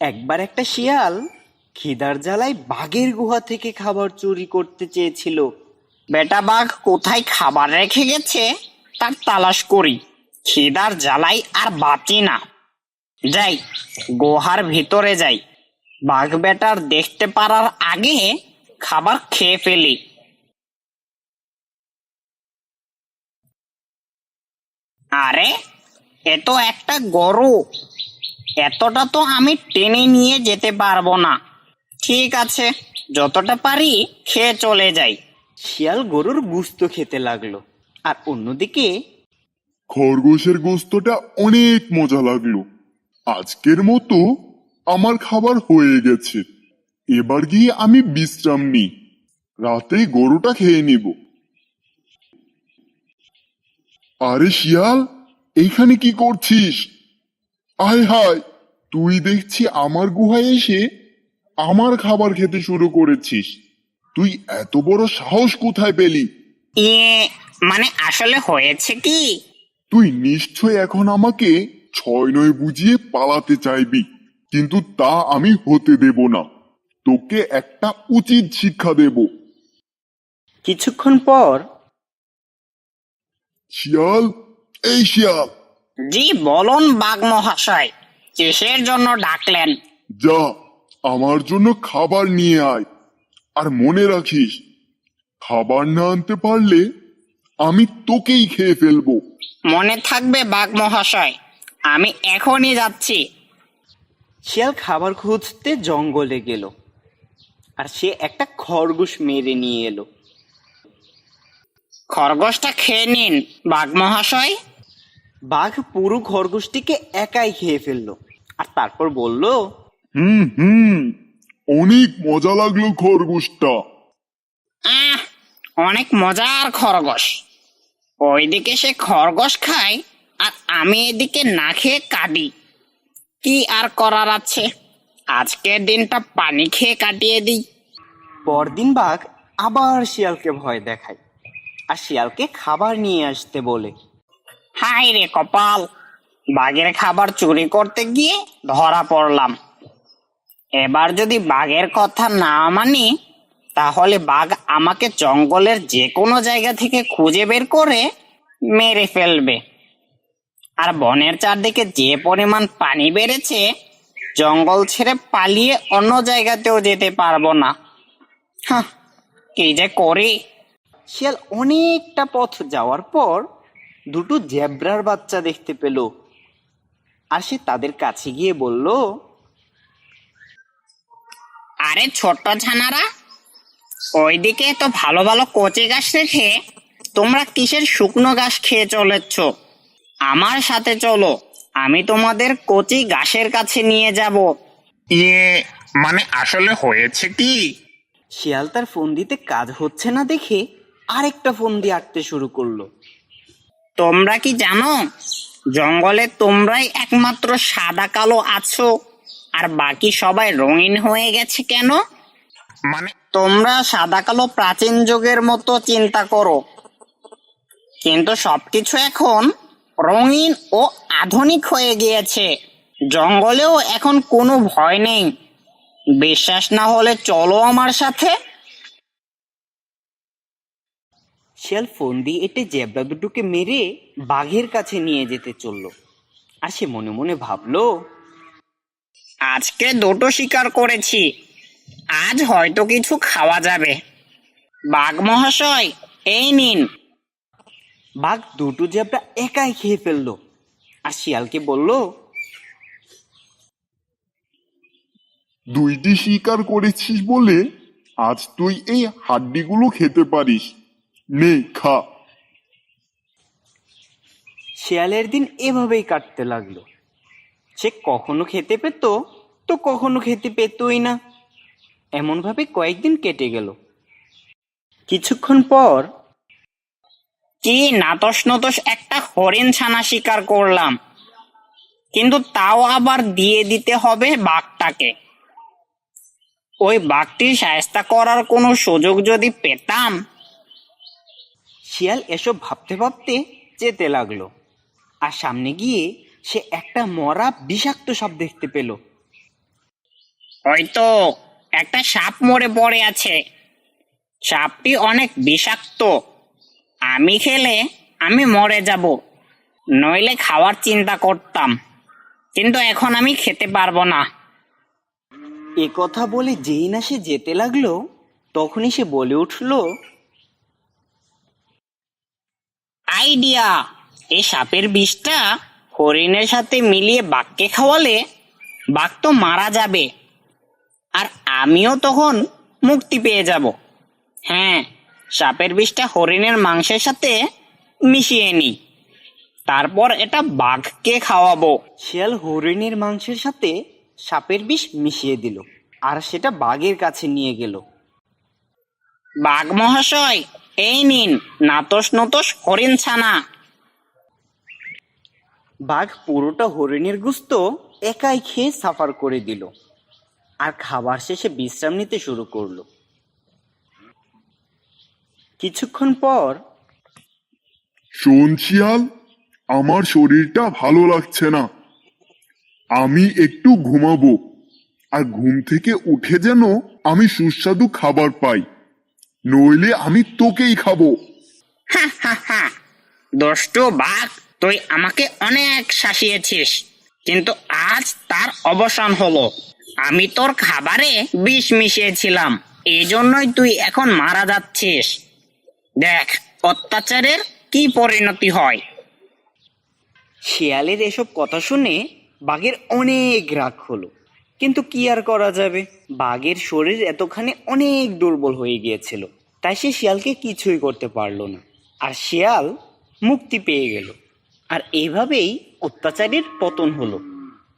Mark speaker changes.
Speaker 1: একবার একটা শিয়াল খিদার জ্বালায় বাঘের গুহা থেকে খাবার চুরি করতে চেয়েছিল।
Speaker 2: বেটা বাঘ কোথায় খাবার রেখে গেছে তার তালাশ করি। খিদার জ্বালাই আর বাঁচি না। যাই, গুহার ভিতরে যাই। বাঘ বেটার দেখতে পারার আগে খাবার খেয়ে ফেলি। আরে, এ তো একটা গরু। এতটা তো আমি টেনে নিয়ে যেতে পারবো না। ঠিক আছে, যতটা পারি খেয়ে চলে যাই।
Speaker 1: শিয়াল গরুর গোশত খেতে লাগলো, আর অন্যদিকে
Speaker 3: খরগোশের গোস্তটা অনেক মজা লাগলো। আজকের মতো আমার খাবার হয়ে গেছে। এবার গিয়ে আমি বিশ্রাম নিই, রাতে গরুটা খেয়ে নিব। আরে শিয়াল, এইখানে কি করছিস? আয় হায়, তুই দেখছি আমার গুহায় এসে আমার খাবার খেতে শুরু করেছিস। তুই এত বড় সাহস কোথায় পেলি?
Speaker 2: মানে আসলে হয়েছে কি,
Speaker 3: তুই নিশ্চয় এখন আমাকে ছয় নয় বুঝিয়ে পালাতে চাইবি, কিন্তু তা আমি হতে দেব না। তোকে একটা উচিত শিক্ষা দেব।
Speaker 1: কিছুক্ষণ পর
Speaker 3: শিয়াল, এই শিয়াল,
Speaker 2: জি বলুন বাঘ মহাশয়, কিসের জন্য ডাকলেন?
Speaker 3: যা আমার জন্য খাবার নিয়ে আয়। আর মনে রাখিস, খাবার না আনতে পারলে আমি তোকেই খেয়ে ফেলবো।
Speaker 2: মনে থাকবে বাঘ মহাশয়, আমি এখনই যাচ্ছি।
Speaker 1: শিয়াল খাবার খুঁজতে জঙ্গলে গেল, আর সে একটা খরগোশ মেরে নিয়ে এলো।
Speaker 2: খরগোশটা খেয়ে নিন বাঘ মহাশয়।
Speaker 1: বাঘ পুরো খরগোশটিকে একাই খেয়ে ফেললো, আর তারপর বলল,
Speaker 3: হুম, অনেক মজা লাগলো খরগোশটা।
Speaker 2: আহ, অনেক মজার খরগোশ। ওইদিকে সে খরগোশ খায় আর আমি এদিকে না খেয়ে কাটি। কি আর করার আছে, আজকের দিনটা পানি খেয়ে কাটিয়ে দিই।
Speaker 1: পরদিন বাঘ আবার শিয়ালকে ভয় দেখায়, আর শিয়ালকে খাবার নিয়ে আসতে বলে।
Speaker 2: হাই রে কপাল, বাঘের খাবার চুরি করতে গিয়ে ধরা পড়লাম। এবার যদি বাঘের কথা না মানি, তাহলে বাঘ আমাকে জঙ্গলের যে কোনো জায়গা থেকে খুঁজে বের করে মেরে ফেলবে। আর বনের চারদিকে যে পরিমাণ পানি বেড়েছে, জঙ্গল ছেড়ে পালিয়ে অন্য জায়গাতেও যেতে পারবো না। হাহ, কি যে করি।
Speaker 1: শিয়াল অনেকটা পথ যাওয়ার পর দুটো জেব্রার বাচ্চা দেখতে পেল, আর সে তাদের কাছে গিয়ে বলল,
Speaker 2: আরে ছোট্ট ছানারা, ওইদিকে তো ভালো ভালো কচি ঘাস রেখে তোমরা কিসের শুকনো ঘাস খেয়ে চলেছ? আমার সাথে চলো, আমি তোমাদের কচি ঘাসের কাছে নিয়ে যাব।
Speaker 4: মানে আসলে হয়েছে কি?
Speaker 1: শিয়াল তার ফন্দিতে কাজ হচ্ছে না দেখে আরেকটা ফন্দি আঁকতে শুরু করলো।
Speaker 2: তোমরা কি জানো, জঙ্গলে তোমরাই একমাত্র সাদা কালো আছো, আর বাকি সবাই রঙিন হয়ে গেছে কেন?
Speaker 4: মানে
Speaker 2: তোমরা সাদা কালো প্রাচীন যুগের মতো চিন্তা করো, কিন্তু সবকিছু এখন রঙিন ও আধুনিক হয়ে গিয়েছে। জঙ্গলেও এখন কোনো ভয় নেই। বিশ্বাস না হলে চলো আমার সাথে।
Speaker 1: শিয়াল ফন্দি এঁটে জেব্রা দুটোকে মেরে বাঘের কাছে নিয়ে যেতে চলল, আর সে মনে মনে ভাবলো,
Speaker 2: আজকে দুটো শিকার করেছি, আজ হয়তো কিছু খাওয়া যাবে। বাঘ মহাশয়, এই নিন।
Speaker 1: বাঘ দুটো জেব্রা একাই খেয়ে ফেললো, আর শিয়ালকে বলল,
Speaker 3: দুইটি শিকার করেছিস বলে আজ তুই এই হাড্ডিগুলো খেতে পারিস। নে, খা।
Speaker 1: শিয়ালের দিন এভাবেই কাটতে লাগলো। সে কখনো খেতে পেত, তো কখনো খেতে পেতই না। এমনভাবে কয়েকদিন কেটে গেল। কিছুক্ষণ পর
Speaker 2: কি নাতস নতস একটা হরিণ ছানা শিকার করলাম, কিন্তু তাও আবার দিয়ে দিতে হবে বাঘটাকে। ওই বাঘটি শায়েস্তা করার কোনো সুযোগ যদি পেতাম।
Speaker 1: শিয়াল এসব ভাবতে ভাবতে যেতে লাগলো, আর সামনে গিয়ে সে একটা মরা বিষাক্ত সাপ দেখতে পেল।
Speaker 2: ওই তো একটা সাপ মরে পড়ে আছে। সাপটি অনেক বিষাক্ত। আমি খেলে আমি মরে যাব, নইলে খাওয়ার চিন্তা করতাম, কিন্তু এখন আমি খেতে পারবো না।
Speaker 1: এ কথা বলে যেই না সে যেতে লাগলো, তখনই সে বলে উঠল,
Speaker 2: আইডিয়া! এই সাপের বিষটা হরিণের সাথে মিলিয়ে বাঘকে খাওয়ালে বাঘ তো মারা যাবে, আর আমিও তখন মুক্তি পেয়ে যাব। হ্যাঁ, সাপের বিষটা হরিণের মাংসের সাথে মিশিয়ে নিই, তারপর এটা বাঘকে খাওয়াবো।
Speaker 1: শিয়াল হরিণের মাংসের সাথে সাপের বিষ মিশিয়ে দিল আর সেটা বাঘের কাছে নিয়ে গেল।
Speaker 2: বাঘ মহাশয়, এই নিন নাতস নতস হরিণ ছানা।
Speaker 1: বাঘ পুরোটা হরিণের গুস্ত একাই খেয়ে সাফার করে দিল আর খাবার শেষে বিশ্রাম নিতে শুরু করলো। কিছুক্ষণ পর
Speaker 3: শোন শিয়াল, আমার শরীরটা ভালো লাগছে না, আমি একটু ঘুমাবো, আর ঘুম থেকে উঠে যেন আমি সুস্বাদু খাবার পাই, নইলে আমি তোকেই খাবো।
Speaker 2: দুষ্টু বাঘ, তুই আমাকে অনেক শাসিয়েছিস, কিন্তু আজ তার অবসান হলো। আমি তোর খাবারে বিষ মিশিয়েছিলাম, এই জন্যই তুই এখন মারা যাচ্ছিস। দেখ অত্যাচারের কি পরিণতি হয়।
Speaker 1: শিয়ালের এসব কথা শুনে বাঘের অনেক রাগ হলো, কিন্তু কি আর করা যাবে, বাঘের শরীর এতখানি অনেক দুর্বল হয়ে গিয়েছিল, তাই সে শিয়ালকে কিছুই করতে পারলো না, আর শিয়াল মুক্তি পেয়ে গেল। আর এইভাবেই অত্যাচারের পতন হলো।